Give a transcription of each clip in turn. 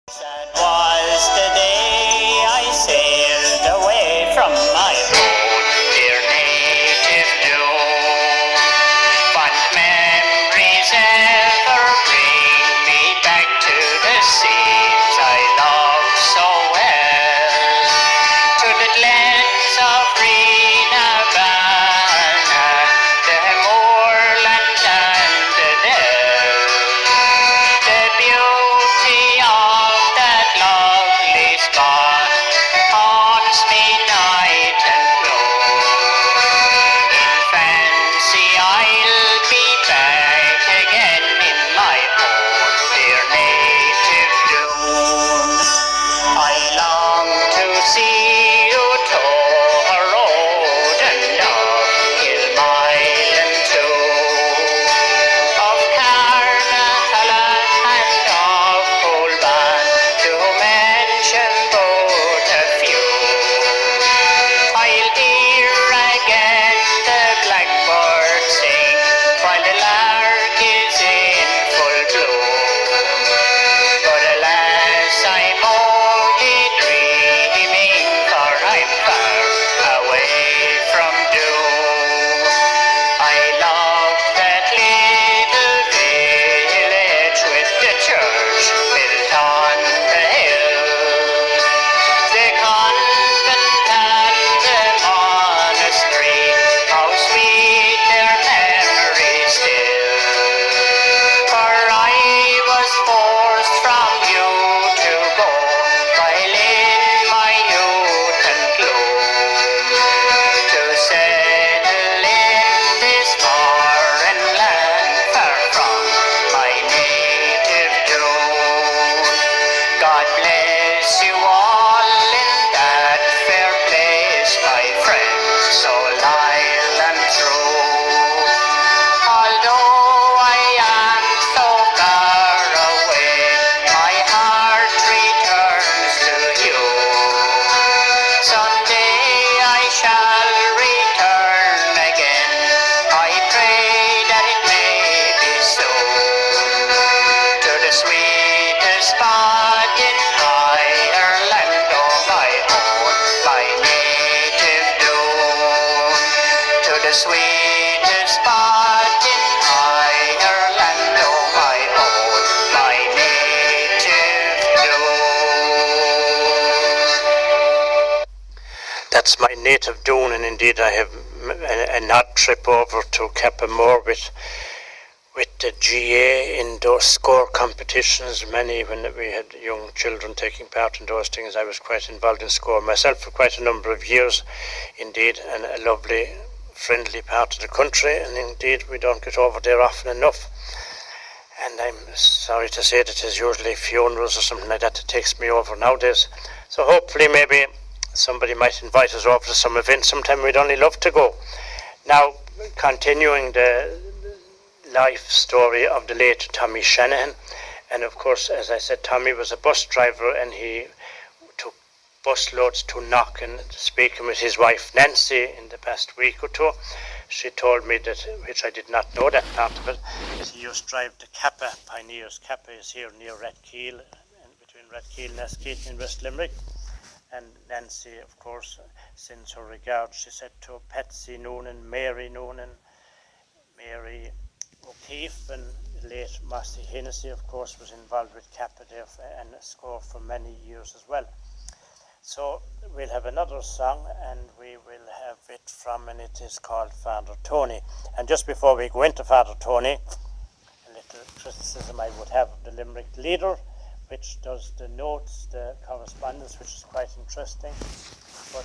That was the day I sailed away from my own dear native Doon. Fond memories ever bring me back to the scenes I love so well, to the glens of Reenabanna, the moorland and the dell, the beauty of that lovely spot haunts me night and day. In fancy I'll be back again in my own dear native Doon. I long to see you tow a road and of Kilmile and too, of Carnahallah and of Colban, to mention both a few. I'll hear again the blackbird sing while the lark is in full bloom. But alas, I'm only dreaming, for I'm far away from Doon. I love that little village with the church built on the hill, the convent and the monastery, how sweet their memories still. For I was forced from you to go while in my youth and gloom, to settle in this foreign land far from my native Doon. God bless you all in that fair place, my friends, so loyal and true. Although I am so far away, my heart returns to you. Someday I shall return again, I pray that it may be soon, to the sweetest spot in Ireland, oh my own, my native Doon, to the sweetest spot in Ireland, oh my own, my native Doon. That's my native Doon, and indeed I have an odd trip over to Cappamore with the GA in those score competitions. Many, when we had young children taking part in those things, I was quite involved in score myself for quite a number of years, indeed, and a lovely, friendly part of the country, and indeed we don't get over there often enough. And I'm sorry to say that there's usually funerals or something like that that takes me over nowadays. So hopefully maybe somebody might invite us over to some event sometime. We'd only love to go. Now, continuing the life story of the late Tommy Shannahan, and of course, as I said, Tommy was a bus driver and he took bus loads to Knock. And speaking with his wife Nancy in the past week or two, she told me that, which I did not know that part of it, that he used to drive the Kappa Pioneers. Kappa is here near Redkeel, and between Redkeel and Askeaton in West Limerick. And Nancy, of course, sends her regards. She said to Patsy Noonan, Mary Noonan, Mary O'Keefe, and the late Mossy Hennessy, of course, was involved with Kappa there and scored for many years as well. So we'll have another song, and we will have it from, and it is called Father Tony. And just before we go into Father Tony, a little criticism I would have of the Limerick Leader, which does the notes, the correspondence, which is quite interesting. But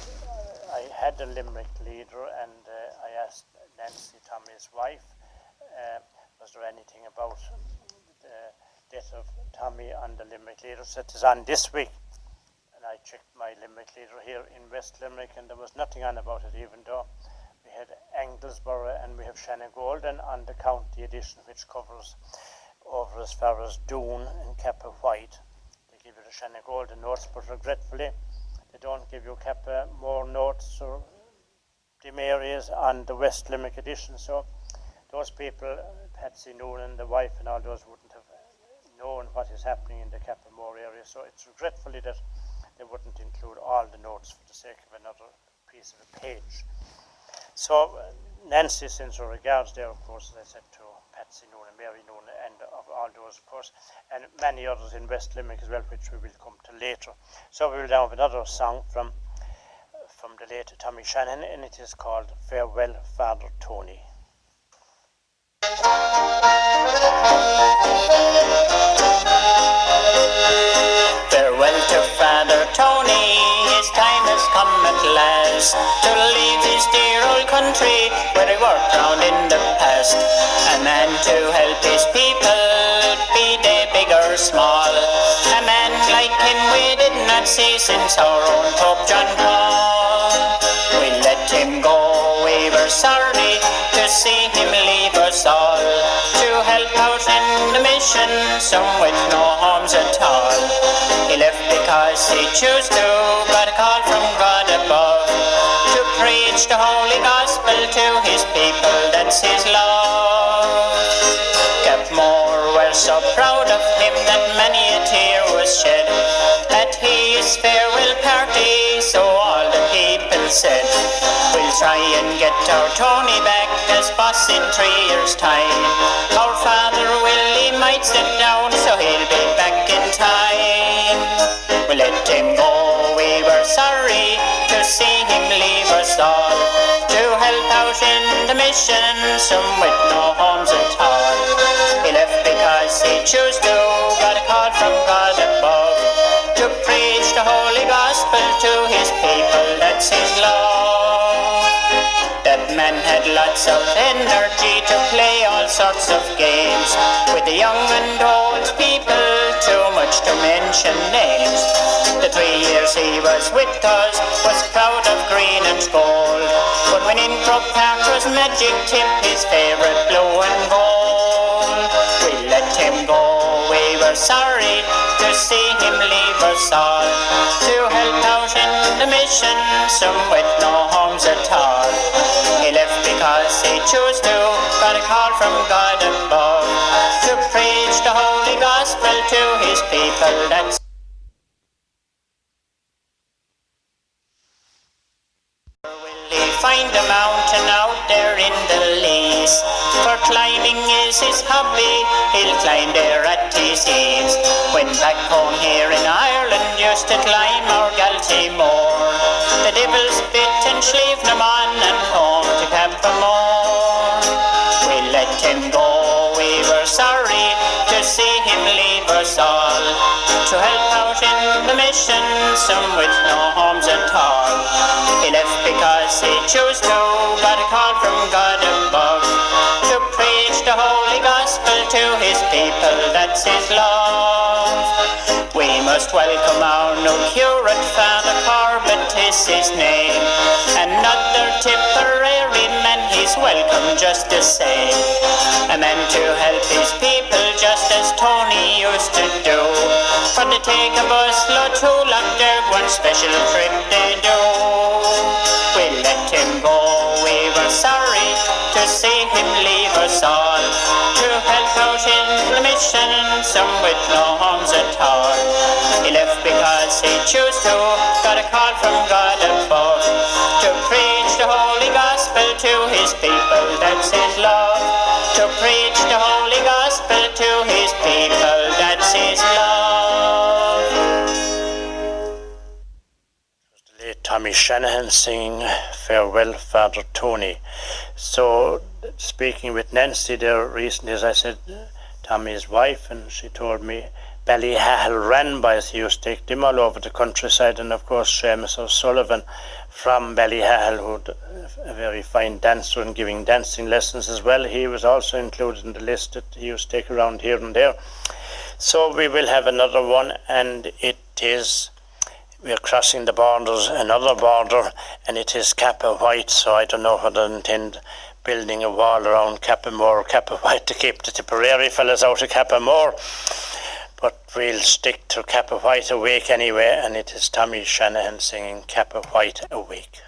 I had the Limerick Leader, and I asked Nancy, Tommy's wife, was there anything about the death of Tommy on the Limerick Leader? So it is on this week. And I checked my Limerick Leader here in West Limerick, and there was nothing on about it, even though we had Anglesborough and we have Shannagolden on the county edition, which covers over as far as Doon and Kappa White. They give you the Shannagolden notes, but regretfully they don't give you Kappa more notes or dim areas on the West Limerick edition. So those people, Patsy Noonan, the wife, and all those wouldn't have known what is happening in the Cappamore area. So it's regretfully that they wouldn't include all the notes for the sake of another piece of a page. So Nancy sends her regards there, of course, as I said, to Patsy Noonan, Mary Noonan, and of all those, of course, and many others in West Limerick as well, which we will come to later. So we will now have another song from the late Tommy Shannahan, and it is called Farewell, Father Tony. Farewell to Father Tony, his time has come at last to leave his dear old country where he worked round in the past. A man to help his people, be they big or small. A man like him we did not see since our own Pope John Paul. We let him go, we were sorry to see him leave us all, to help out in the mission, some with no homes at all. He left because he chose to, got a call from God above, to preach the holy gospel to his people, that's his love. Capmore were so proud of him that many a tear was shed at his farewell party, so all the people said, we'll try and get our Tony back as boss in 3 years' time. Our father Willie might step down, so he'll be back in time. We let him go, we were sorry to see him leave us all, to help out in the mission, some with no homes at all. He left because he chose to, got a call from God above, to preach the holy gospel to his people, that's his love. That man had lots of energy to play all sorts of games with the young and old people, too much to mention names. The 3 years he was with us was proud of green and gold, but when in Croke Park was Magic Tip, his favourite blue and gold. We let him go, we were sorry to see him leave us all, to help out in the mission, some with no homes at all. He left because he chose to, got a call from God above, to preach the holy gospel to his people, that's find a mountain out there in the lease, for climbing is his hobby, he'll climb there at his ease. When back home here in Ireland used to climb our Galtymore, the devil's bit and Slieve him on and home to Cappamore. We let him go, we were sorry to see him leave us all, to help out in the mission, some with no homes at all. He left because he chose to, got a call from God above, to preach the holy gospel to his people, that's his love. We must welcome our new curate, Father Corbett is his name, another Tipperary man, he's welcome just the same. A man to help his people just as Tony used to do, for they take a bus load to Lochderg, one special trip they do. We let him go, we were sorry to see him leave us all, to help out in the mission, some with no homes at all. He left because he chose to, got a call from God above, to preach the holy gospel to his people, that's his love. To preach the holy gospel to his people, that's his love. Tommy Shannahan singing Farewell, Father Tony. So, speaking with Nancy there recently, as I said, Tommy's wife, and she told me Ballyhahel ran by, he used to take them all over the countryside, and of course Seamus O'Sullivan from Ballyhahel, who's a very fine dancer and giving dancing lessons as well. He was also included in the list that he used to take around here and there. So we will have another one, and it is, we are crossing the borders, another border, and it is Kappa White, so I don't know whether they intend building a wall around Cappamore or Kappa White to keep the Tipperary fellas out of Cappamore. But we'll stick to Kappa White Awake anyway, and it is Tommy Shannahan singing Kappa White Awake.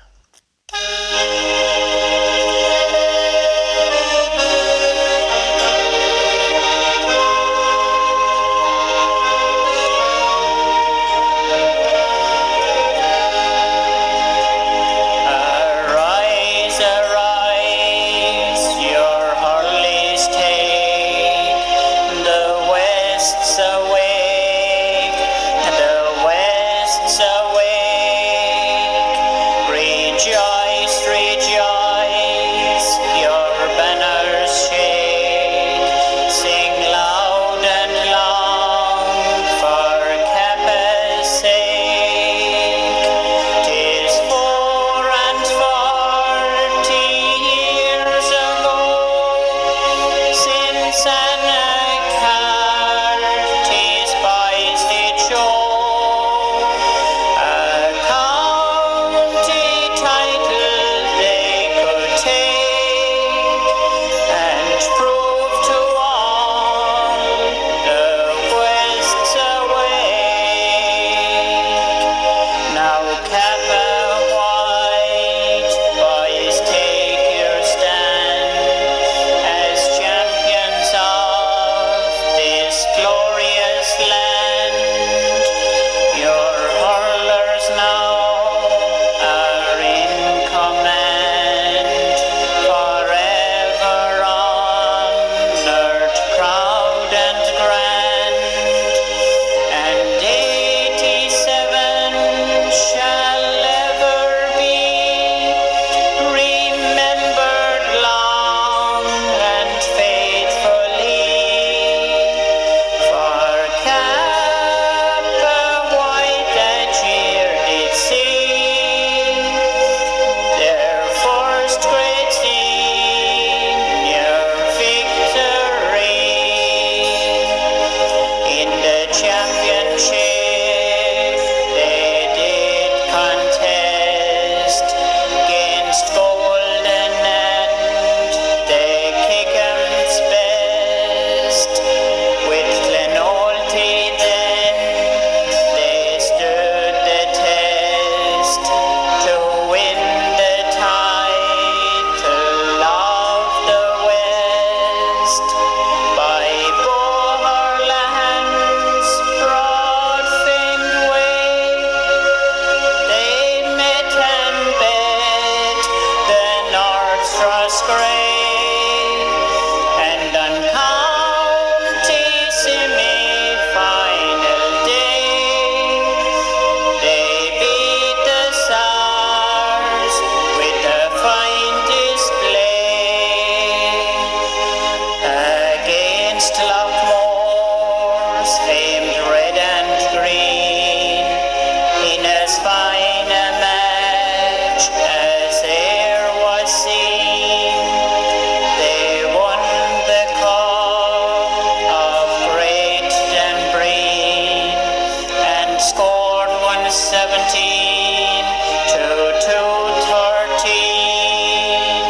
17 to 2:13.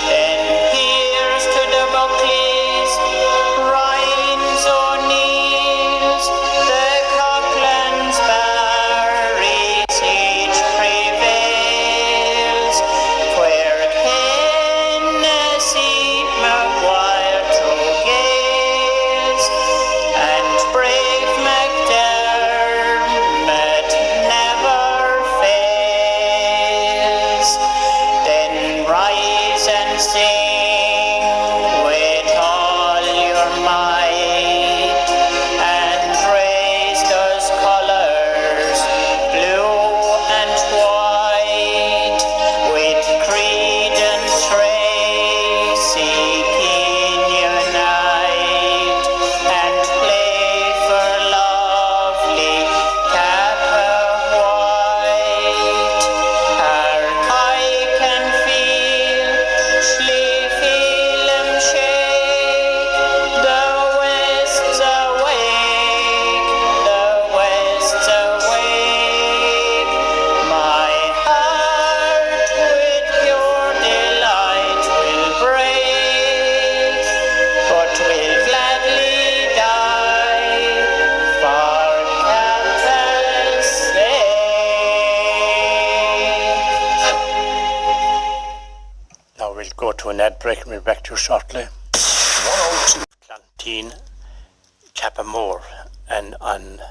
Then here's to the Buckleys, Ryan's O'Neills, the Coughlan's Barrys, each prevails. Where Hennessy, Maguire, Trogales, and brave McDermott never fails. Then rise and sing with all your might, and raise those colours, blue and white, with Creed and Tracy keen unite, and play for lovely Kappa White. Our eye can feel, feel 'em shake. The West's awake, the West's awake. My heart with pure delight will break, but will gladly die for Kappa's sake. Now we'll go to an ad break and we'll be back to you shortly. 102. Clonteen, Cappamore, and on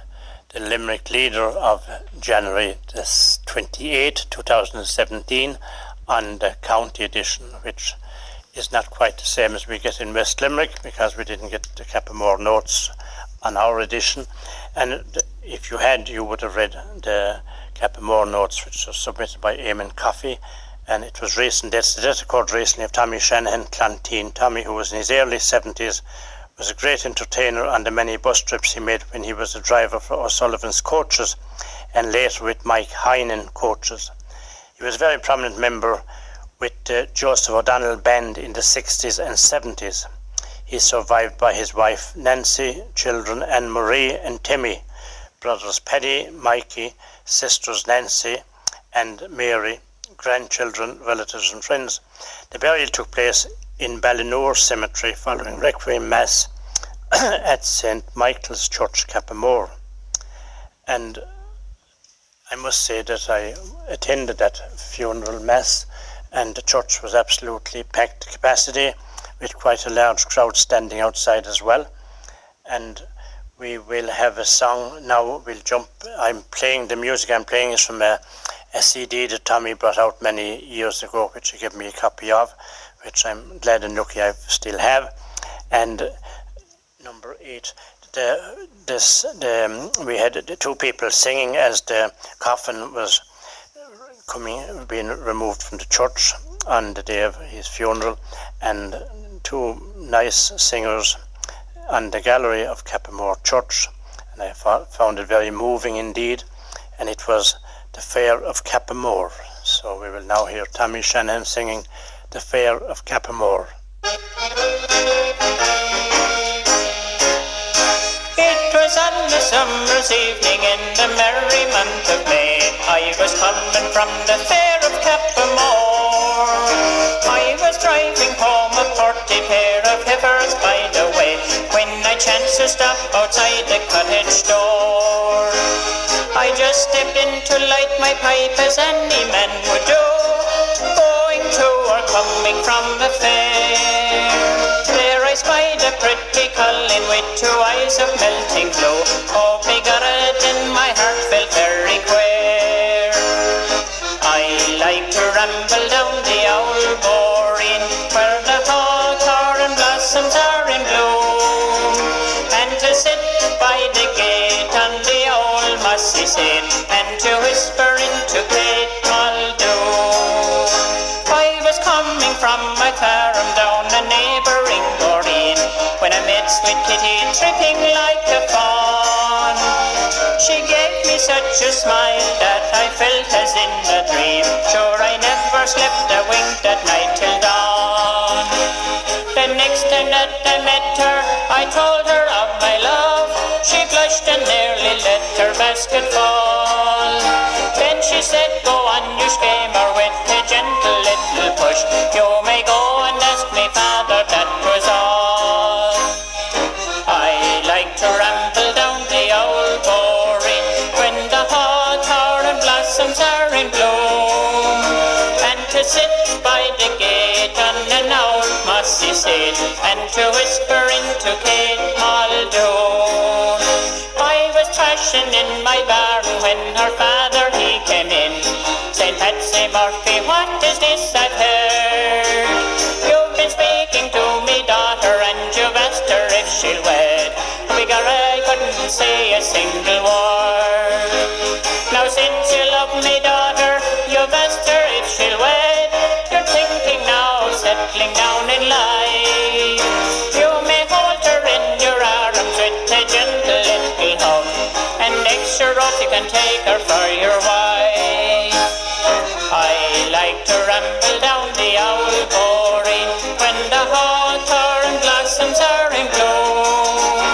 the Limerick leader of January the 28th, 2017, on the county edition, which is not quite the same as we get in West Limerick because we didn't get the Cappamore notes on our edition. And if you had, you would have read the Cappamore notes, which were submitted by Eamon Coffey. And it was recent, that's the death occurred recently of Tommy Shannahan, Clonteen. Tommy, who was in his early 70s, was a great entertainer on the many bus trips he made when he was a driver for O'Sullivan's Coaches and later with Mike Heinen Coaches. He was a very prominent member with Joseph O'Donnell Band in the 60s and 70s. He's survived by his wife Nancy, children Anne-Marie and Timmy, brothers Paddy, Mikey, sisters Nancy and Mary, grandchildren, relatives and friends. The burial took place in Ballinore Cemetery following Requiem Mass at St. Michael's Church, Cappamore. And I must say that I attended that funeral Mass, and the church was absolutely packed to capacity, with quite a large crowd standing outside as well. And we will have a song now. We'll jump. I'm playing the music I'm playing is from a CD that Tommy brought out many years ago, which he gave me a copy of, which I'm glad and lucky I still have. And number 8, we had the two people singing as the coffin was being removed from the church on the day of his funeral, and two nice singers on the gallery of Cappamore Church, and I found it very moving indeed, and it was the Fair of Cappamore. So we will now hear Tommy Shannahan singing the Fair of Cappamore. It was on a summer's evening in the merry month of May. I was coming from the Fair of Cappamore. I was driving home a porty pair of heifers by the way, when I chanced to stop outside the cottage door. I just stepped in to light my pipe as any man would do, going to or coming from the fair. There I spied a pretty Colleen with two eyes of melting blue. Oh, begorrad, and my heart felt very queer. I like to ramble down the old boreen, where the hawthorn blossoms are in bloom, and to sit by the gate on the old mossy seat, and to whisper into Kate Muldoon. I was coming from my farm down a neighbouring boreen, when I met sweet Kitty tripping like a fawn. She gave me such a smile that I felt as in a dream. Sure, I never slept a wink that night till dawn. The next time that I met her, I told her of my love. She blushed and nearly let her basket fall. she said, go on, you screamer, with a gentle little push. You may go and ask me father, that was all. I like to ramble down the old Boreen when the hawthorn blossoms are in bloom, and to sit by the gate on an old mossy seat, and to whisper into Kate Muldoon. I was thrashing in my barn when her father he came in. Saint Patsy Murphy, what is this I've heard? You've been speaking to me daughter, and you've asked her if she'll wed. Bigger I couldn't say a single word. Now since you love me daughter, you've asked her if she'll wed. You're thinking now of settling down in life. You may hold her in your arms with a gentle little hug, and next you're off you can take her for your wife. I like to ramble down the old Boreen when the hawthorn blossoms are in bloom,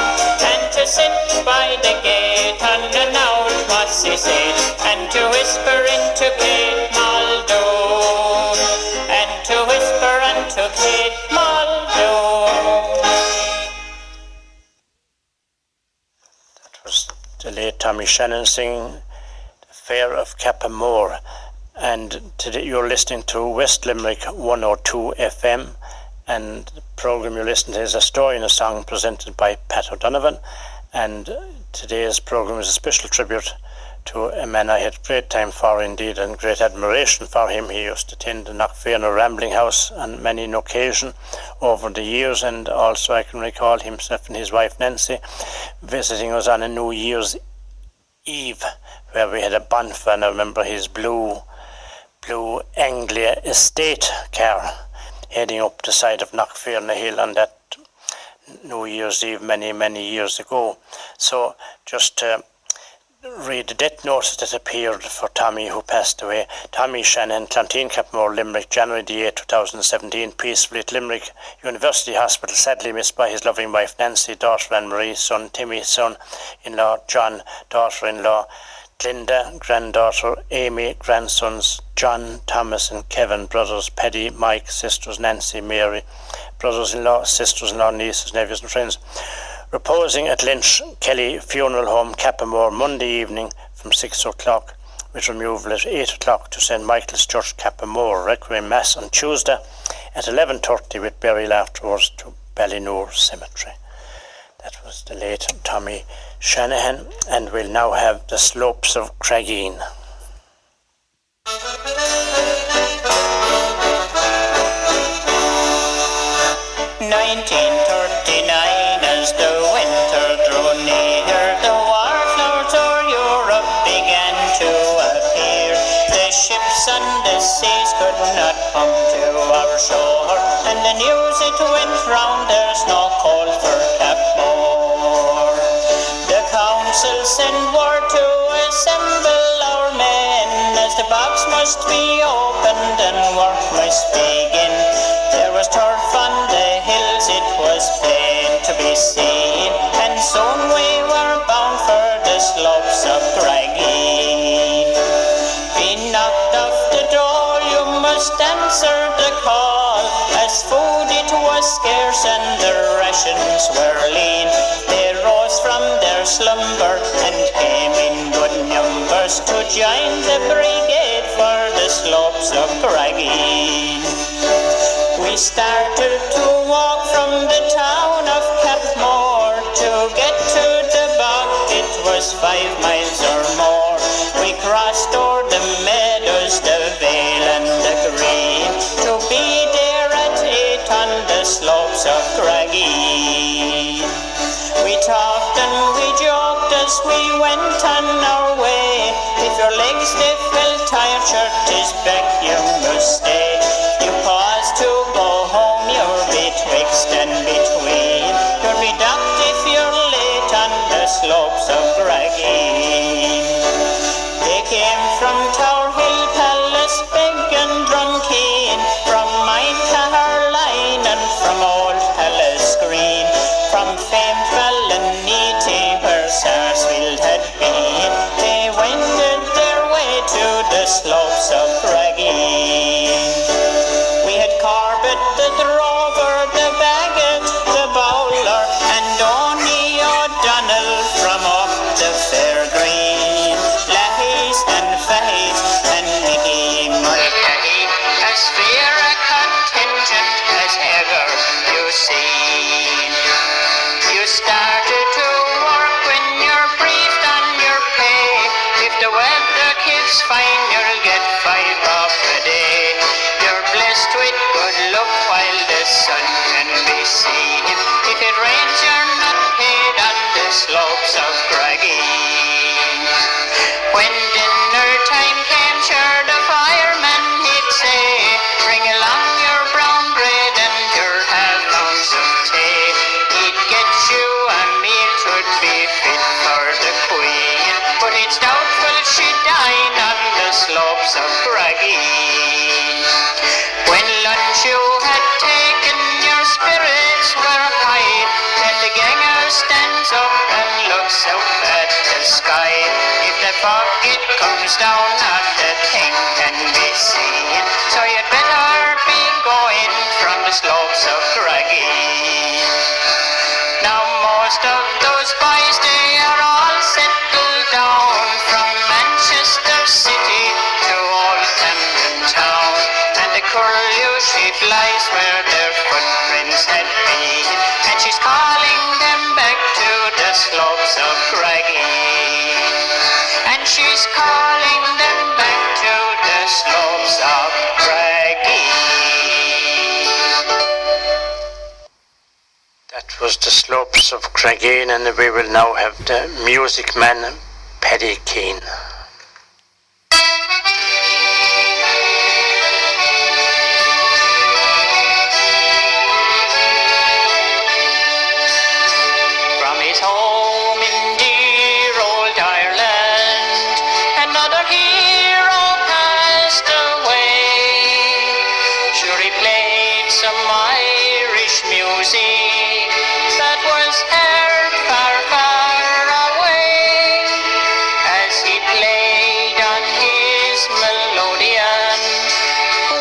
and to sit by the gate on an old mossy seat, and to whisper into Kate Muldoon, and to whisper unto Kate Muldoon. That was the late Tommy Shannahan singing The Fair of Cappamore. And today you're listening to West Limerick 102 FM, and the programme you're listening to is A Story and a Song, presented by Pat O'Donovan. And today's programme is a special tribute to a man I had great time for indeed, and great admiration for him. He used to attend the Knockfearna Rambling House on many an occasion over the years, and also I can recall himself and his wife Nancy visiting us on a New Year's Eve, where we had a bonfire, and I remember his blue Anglia estate car heading up the side of Knockfearna Hill on that New Year's Eve many years ago. So just to read the death notice that appeared for Tommy, who passed away. Tommy Shannahan, Clonteen, Cappamore, Limerick, January the 8th, 2017, peacefully at Limerick University Hospital, sadly missed by his loving wife Nancy, daughter Anne-Marie, son Timmy, son-in-law John, daughter-in-law Glinda, granddaughter Amy, grandsons John, Thomas and Kevin, brothers Paddy, Mike, sisters Nancy, Mary, brothers-in-law, sisters-in-law, nieces, nephews and friends. Reposing at Lynch Kelly Funeral Home, Cappamore, Monday evening from 6 o'clock, with removal at 8 o'clock to St. Michael's Church, Cappamore. Requiem Mass on Tuesday at 11:30 with burial afterwards to Ballynoor Cemetery. That was the late Tommy Shannahan, and we'll now have The Slopes of Craigeen. 1939, as the winter drew near, the war clouds o'er Europe began to appear. The ships on the seas could not come to our shore, and the news it went round, there's no call for Cappamore. The council sent word to assemble our men, as the box must be opened and work must begin. There was turf on the hills, it was plain to be seen, and soon we were bound for the slopes of Craigeen. We knocked off the door, you must answer the call, as food it was scarce and the rations were lean. They rose from their slumber and came in good numbers to join the brigade for the slopes of Craigeen. We started to walk from the town of Cappamore to get to the bog. It was 5 miles or more. We crossed o'er the meadows, the vale and the green, to be there at 8 on the slopes of Craigeen. We talked and we joked as we went on our way. If your legs they felt tired, shirt is back, you must stay. You pause to go home, you're betwixt and between. You'll be docked if you're late on the slopes of Craigeen. They came from Tower Hill Palace, Beg and Drumkeen, from Mine Caroline and from Old Palace Green, from famed Ballinity where Sarsfield had been. They wended their way to the fog it comes down, not a thing can be seen. So you'd better be going from the slopes of Craggy. Now most of those boys, they are all settled down from Manchester City to Old Camden Town. And the curlew sheep lies where their footprints had been, and she's calling them back to the slopes of Craggy. And she's calling them back to the slopes of Craggy. That was the slopes of Craigeen, and we will now have the music man Paddy Keane. From his home in dear old Ireland, another hero passed away. Sure, he played some Irish music that was heard far, far away, as he played on his melodeon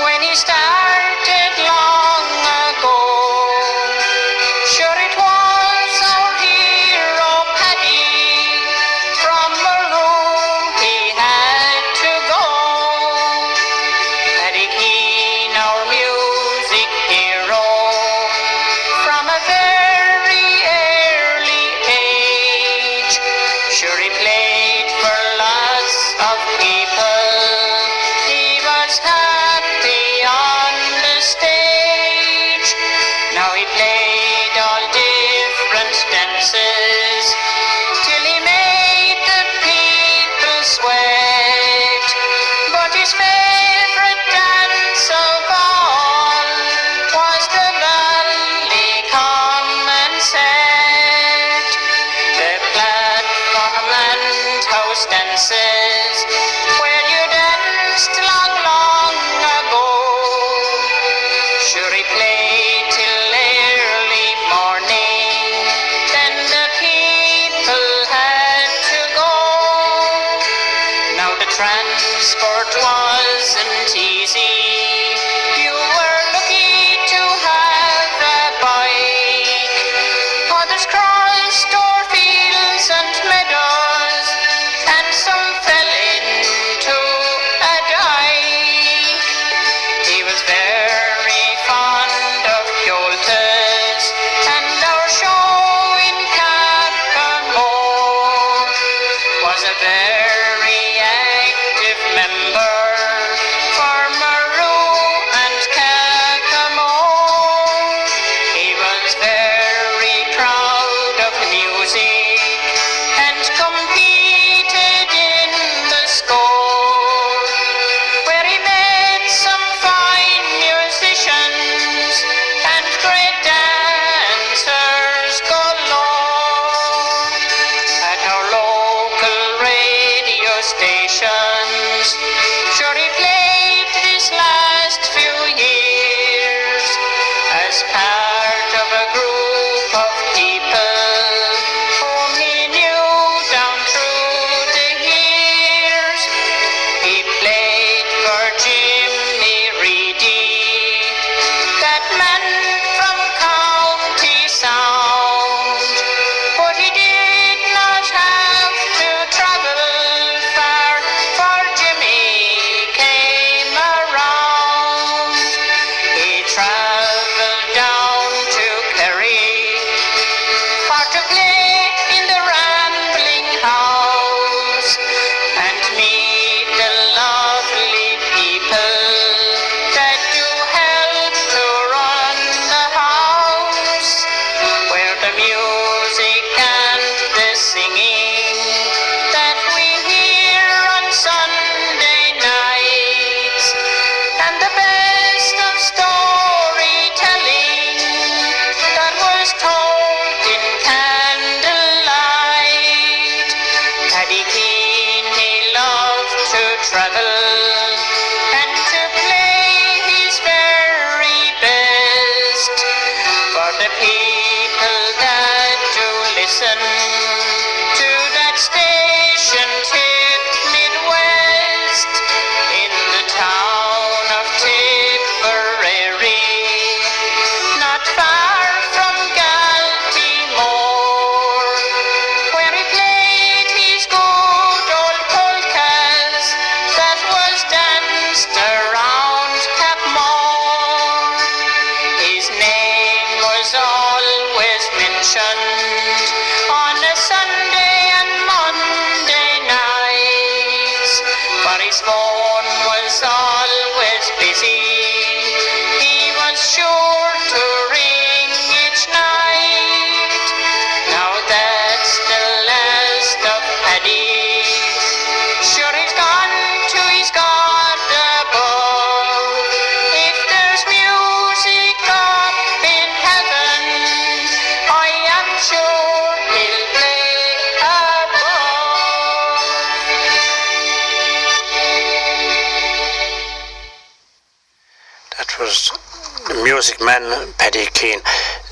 when he started long ago. Sure, it was our hero Paddy, from Maroon he had to go. Paddy Keane, our music hero, from a very early age. Sure, he played for lots of people, he was happy on the stage. Now he played all different dances till he made the people sweat. But his favorite dance of all was the Ballycommon set. The platform and house dances where you danced long, long ago. Sure, he played till early morning, then the people had to go. Now the transport wasn't easy, you were lucky to have a bike. Others crossed o'er fields and meadows, and some fell into a dike. He was very fond of Pultes and our show in Capamore. Was a very active member for Maroon and Capamore. He was very proud of music and competed in the score, where he met some fine musicians and great dancers galore. At our local radio stations, sure, he played his last few years as part of a group of people whom he knew down through the years. He played for Jimmy Reedy, that man from County Sound, but he did not have to travel far, for Jimmy came around. He traveled down to Kerry for to play in the Rambling House and meet the lovely people that do help to run the house, where the music and the singing that we hear on Sunday nights, and the best of storytelling that was told in candlelight. Paddy Keane, he loved to travel and to play his very best for the people that do listen to that station tip but his phone was always busy. He was sure to ring each night. Now that's the last of Paddy. Sure, he's gone to his God above. If there's music up in heaven, I am sure he'll play above. That was the music man, Paddy Keane.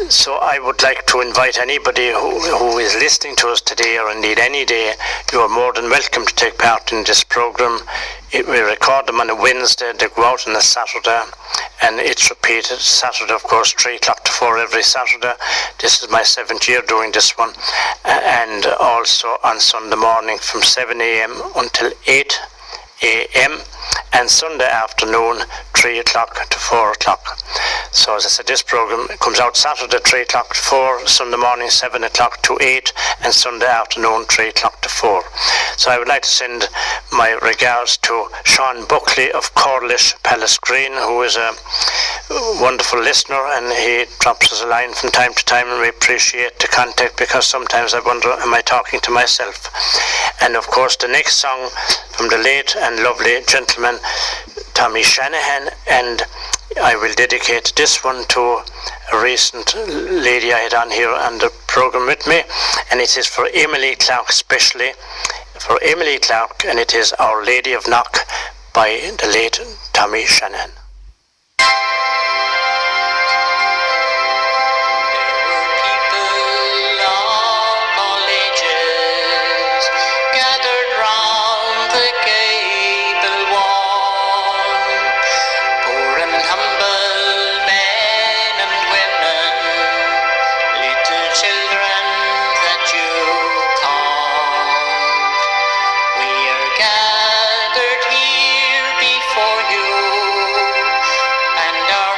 So I would like to invite anybody who is listening to us today, or indeed any day, you are more than welcome to take part in this program. We record them on a Wednesday, they go out on a Saturday, and it's repeated Saturday, of course, 3 o'clock to 4 every Saturday. This is my 7th year doing this one. And also on Sunday morning from 7 a.m. until 8 a.m. and Sunday afternoon 3 o'clock to 4 o'clock. So as I said, this program comes out Saturday 3 o'clock to 4, Sunday morning 7 o'clock to 8, and Sunday afternoon 3 o'clock to 4. So I would like to send my regards to Sean Buckley of Corlish Palace Green, who is a wonderful listener, and he drops us a line from time to time, and we appreciate the contact, because sometimes I wonder, am I talking to myself? And of course the next song from the late and lovely gentleman Tommy Shannahan, and I will dedicate this one to a recent lady I had on here on the program with me, and it is for Emily Clark, especially for Emily Clark, and it is Our Lady of Knock by the late Tommy Shannahan. Gathered here before you, and our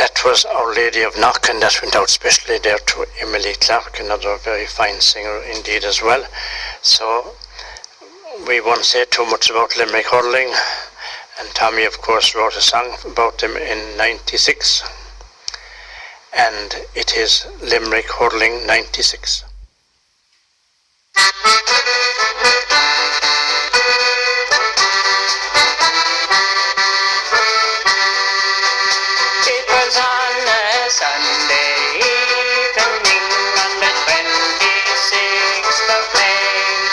that was Our Lady of Knock, and that went out specially there to Emily Clark, another very fine singer indeed as well. So we won't say too much about Limerick hurling, and Tommy of course wrote a song about them in 96, and it is Limerick hurling 96. It was on a Sunday evening on the 26th of May.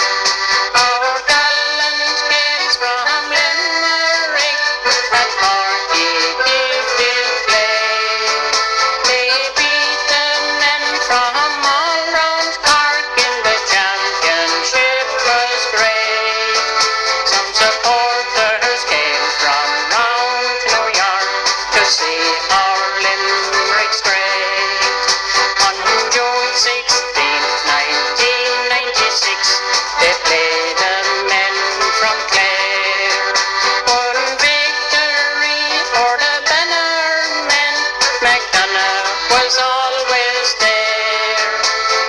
Our gallant kids from Limerick at 40 did play. They beat the men from all round Cork in the championship was great. Some supporters came from round New York to see our Limerick straight. On June 16th, 1996, they played the men from Clare. One victory for the Bannermen, McDonough was always there.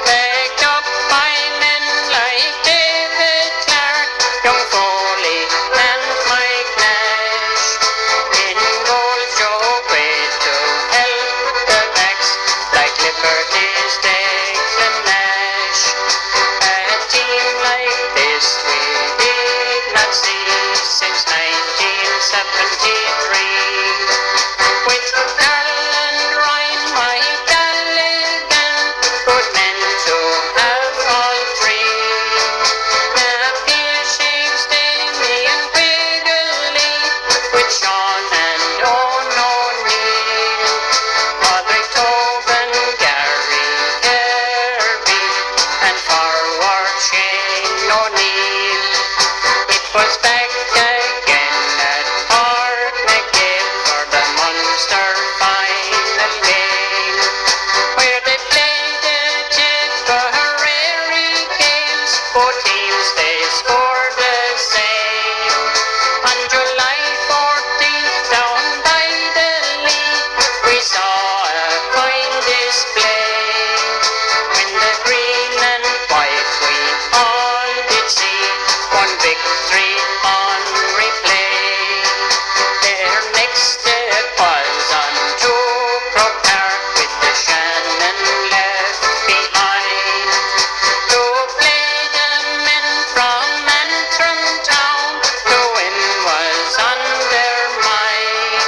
Backed up by men like David Clark, young Foley and Mike Nash. In goal, Joe Quaid to help the backs like Liberty's Declan Nash. A team like this we did not see since 1973. With Carl and Ryan, Mike Gallagher, good men to have all three. Napier, Shakes, Damien Quigley, with Sean and Owen O'Neill. Padraig Tobin, Gary Kirby, and forward Shane O'Neill. It was back again at Port McGill for the Munster final game, where they played the Tipperary games. Both teams they scored the same. On July 14th, down by the Lee, we saw a fine display. When the green and white we all did see one victory on replay. Their next step was on to Croke Park with the Shannahan left behind. To play the men from Antrim town, to win was on their mind.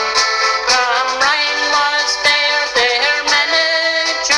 Tom Ryan was there, their manager,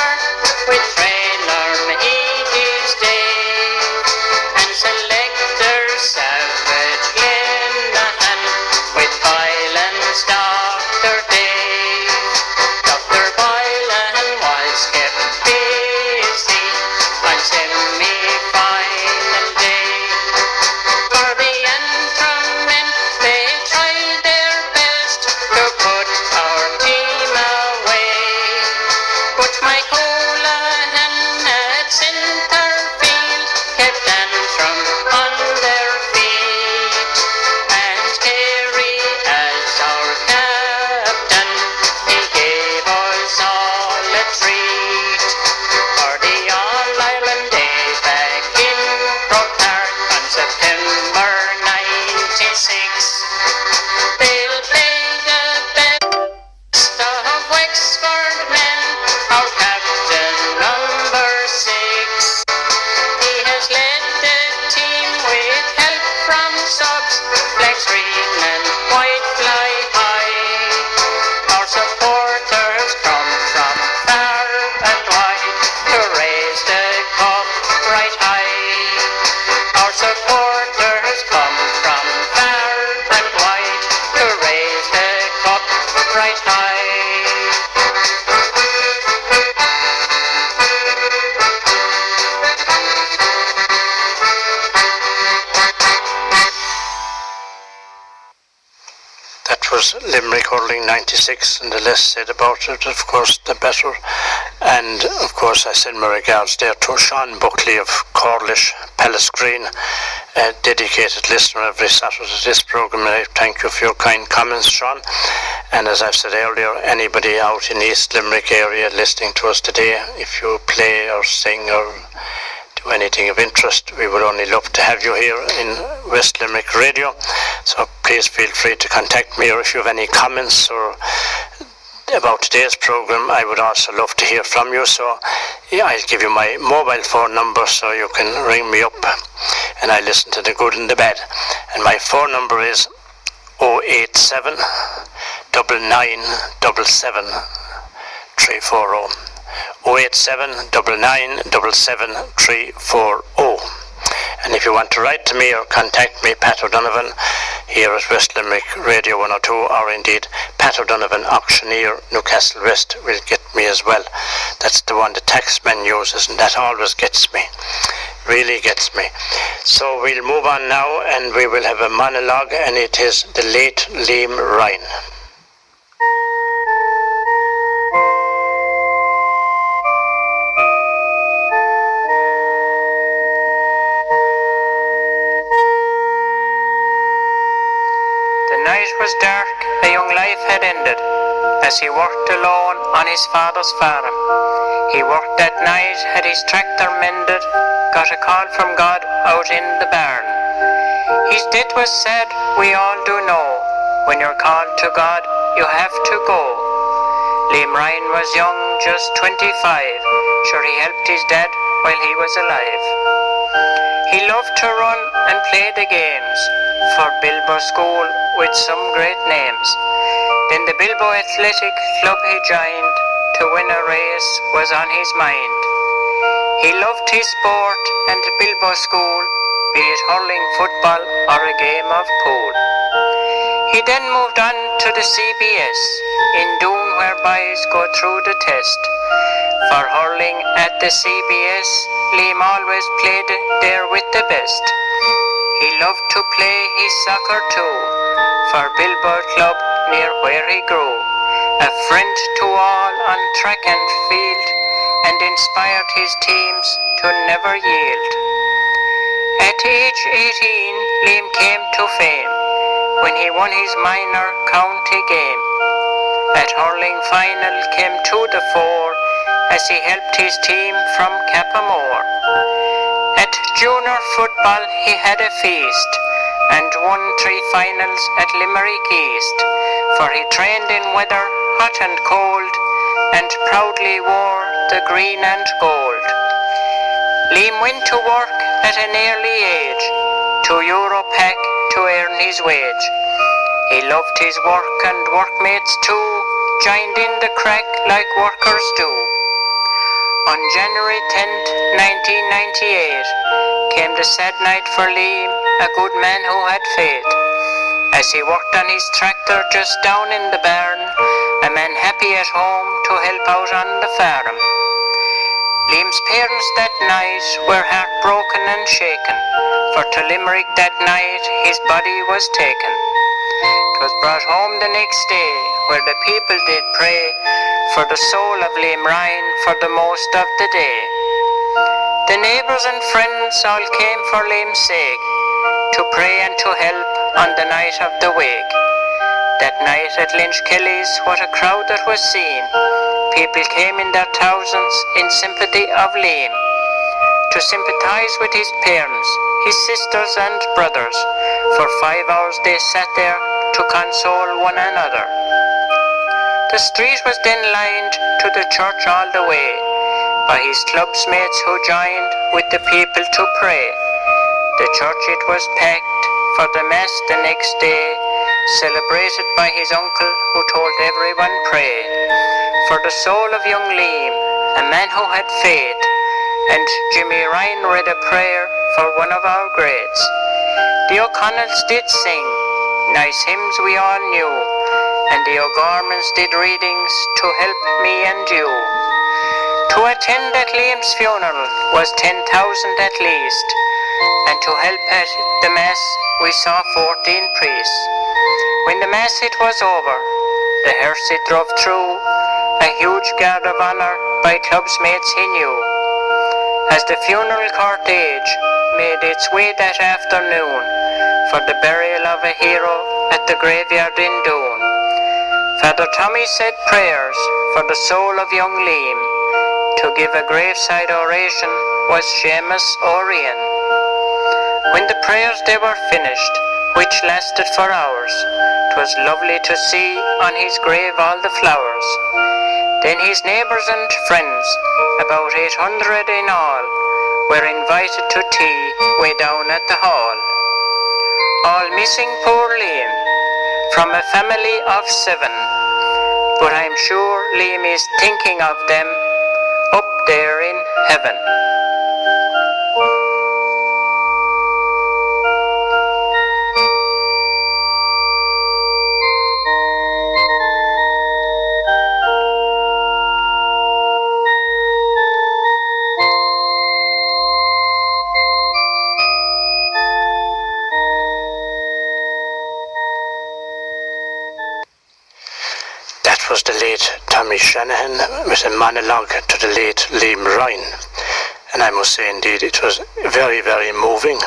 was Limerick hurling 96, and the less said about it, of course, the better. And of course I send my regards there to Sean Buckley of Corlish, Palace Green, a dedicated listener every Saturday to this programme, and I thank you for your kind comments, Sean. And as I've said earlier, anybody out in East Limerick area listening to us today, if you play or sing or do anything of interest, we would only love to have you here in West Limerick Radio. So please feel free to contact me, or if you have any comments or about today's program, I would also love to hear from you. So yeah, I'll give you my mobile phone number so you can ring me up, and I listen to the good and the bad. And my phone number is 087 9977 340. 087 9977 340. And if you want to write to me or contact me, Pat O'Donovan here at West Limerick Radio 102, or indeed Pat O'Donovan Auctioneer, Newcastle West, will get me as well. That's the one the taxman uses, and that always gets me, really gets me. So we'll move on now, and we will have a monologue, and it is the late Liam Ryan. It was dark, a young life had ended, as he worked alone on his father's farm. He worked that night, had his tractor mended, got a call from God out in the barn. His death was sad, we all do know. When you're called to God, you have to go. Liam Ryan was young, just 25. Sure, he helped his dad while he was alive. He loved to run and play the games for Bilbo School with some great names. Then the Bilbo Athletic Club he joined, to win a race was on his mind. He loved his sport and Bilbo School, be it hurling, football or a game of pool. He then moved on to the CBS in Doon, where boys go through the test. For hurling at the CBS, Liam always played there with the best. He loved to play his soccer too, for Bilbo Club near where he grew. A friend to all on track and field, and inspired his teams to never yield. At age 18, Liam came to fame, when he won his minor county game. At hurling final came to the fore, as he helped his team from Cappamore. At junior football he had a feast, and won 3 finals at Limerick East, for he trained in weather hot and cold, and proudly wore the green and gold. Liam went to work at an early age, to Europack to earn his wage. He loved his work and workmates too, joined in the crack like workers do. On January 10th, 1998, came the sad night for Liam, a good man who had faith. As he worked on his tractor just down in the barn, a man happy at home to help out on the farm. Liam's parents that night were heartbroken and shaken, for to Limerick that night his body was taken. 'Twas brought home the next day, where the people did pray for the soul of Liam Ryan for the most of the day. The neighbours and friends all came for Liam's sake, to pray and to help on the night of the wake. That night at Lynch Kelly's, what a crowd that was seen. People came in their thousands in sympathy of Liam, to sympathise with his parents, his sisters and brothers. For 5 hours they sat there to console one another. The street was then lined to the church all the way, by his clubsmates who joined with the people to pray. The church it was packed for the mass the next day, celebrated by his uncle who told everyone pray. For the soul of young Liam, a man who had faith, and Jimmy Ryan read a prayer for one of our greats. The O'Connells did sing nice hymns we all knew, and the O'Gormans did readings to help me and you. To attend at Liam's funeral was 10,000 at least, and to help at the mass we saw 14 priests. When the mass it was over, the hearse it drove through, a huge guard of honour by club's mates he knew. As the funeral cortege made its way that afternoon for the burial of a hero at the graveyard in Doon, Father Tommy said prayers for the soul of young Liam. To give a graveside oration was Seamus O'Rian. When the prayers they were finished, which lasted for hours, 'twas lovely to see on his grave all the flowers. Then his neighbours and friends, about 800 in all, were invited to tea way down at the hall. All missing poor Liam, from a family of 7, but I'm sure Liam is thinking of them up there in heaven. That was the late Tommy Shannahan with a monologue to the late Liam Ryan. And I must say indeed it was very, very moving.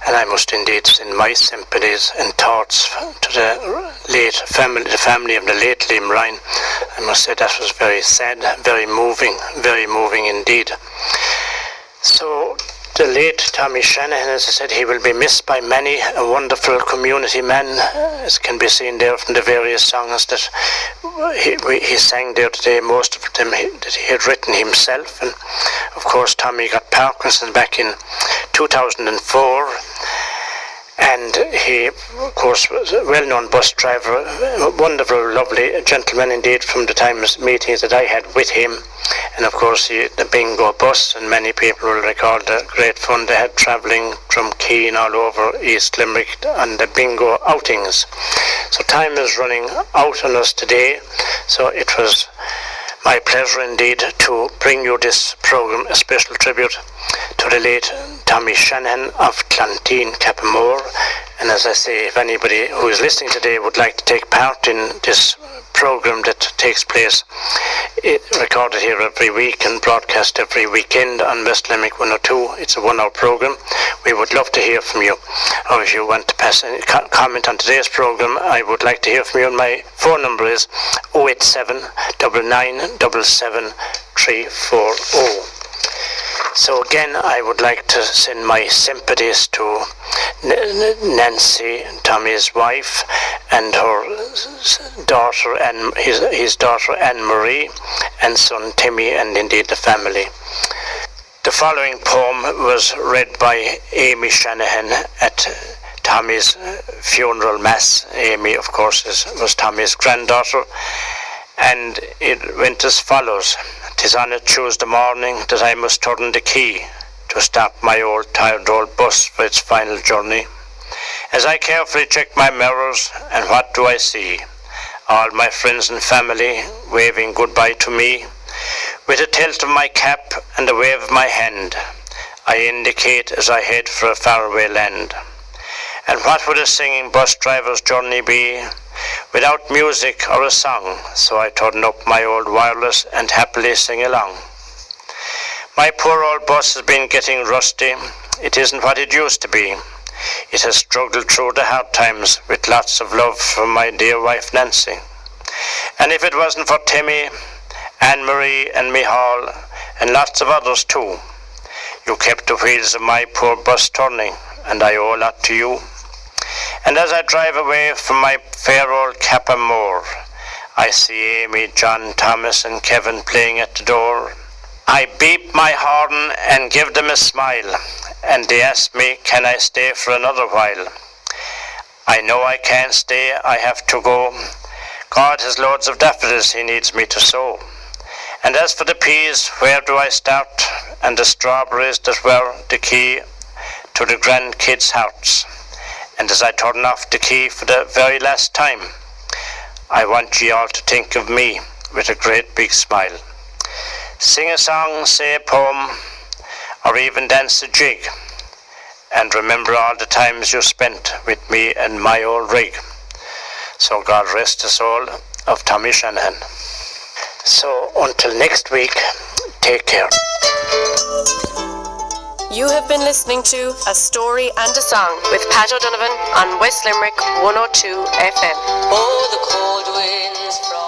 And I must indeed send my sympathies and thoughts to the family of the late Liam Ryan. I must say that was very sad, very moving indeed. So the late Tommy Shannahan, as I said, he will be missed by many, a wonderful community man, as can be seen there from the various songs that he sang there today, most of them that he had written himself. And of course Tommy got Parkinson's back in 2004, and he of course was a well-known bus driver, a wonderful, lovely gentleman indeed from the times meetings that I had with him. And of course the bingo bus, and many people will recall the great fun they had travelling from Keene all over East Limerick on the bingo outings. So time is running out on us today, so it was my pleasure indeed to bring you this programme, a special tribute to the late Tommy Shannahan of Clonteen, Cappamore. And as I say, if anybody who is listening today would like to take part in this programme that takes place, recorded here every week and broadcast every weekend on West Limerick 102, it's a 1-hour programme. We would love to hear from you. Or if you want to pass any comment on today's programme, I would like to hear from you. And my phone number is 087 9977 340. So again, I would like to send my sympathies to Nancy, Tommy's wife, and her daughter, and his daughter Anne-Marie, and son Timmy, and indeed the family. The following poem was read by Amy Shannahan at Tommy's funeral mass. Amy, of course, was Tommy's granddaughter, and it went as follows. "'Tis on a Tuesday morning that I must turn the key to stop my tired old bus for its final journey. As I carefully check my mirrors, and what do I see? All my friends and family waving goodbye to me. With a tilt of my cap and a wave of my hand, I indicate as I head for a faraway land. And what would a singing bus driver's journey be without music or a song? So I turn up my old wireless and happily sing along. My poor old bus has been getting rusty. It isn't what it used to be. It has struggled through the hard times with lots of love from my dear wife Nancy. And if it wasn't for Timmy, Anne-Marie and me Hall, and lots of others too, you kept the wheels of my poor bus turning, and I owe a lot to you. And as I drive away from my fair old Cappamore, I see Amy, John, Thomas and Kevin playing at the door. I beep my horn and give them a smile, and they ask me, can I stay for another while? I know I can't stay, I have to go. God has loads of daffodils he needs me to sow. And as for the peas, where do I start? And the strawberries that were the key to the grandkids' hearts. And as I turn off the key for the very last time, I want ye all to think of me with a great big smile. Sing a song, say a poem, or even dance a jig, and remember all the times you spent with me and my old rig. So God rest the soul of Tommy Shannahan. So until next week, take care. You have been listening to A Story and a Song with Pat O'Donovan on West Limerick 102 FM. Oh, the cold winds from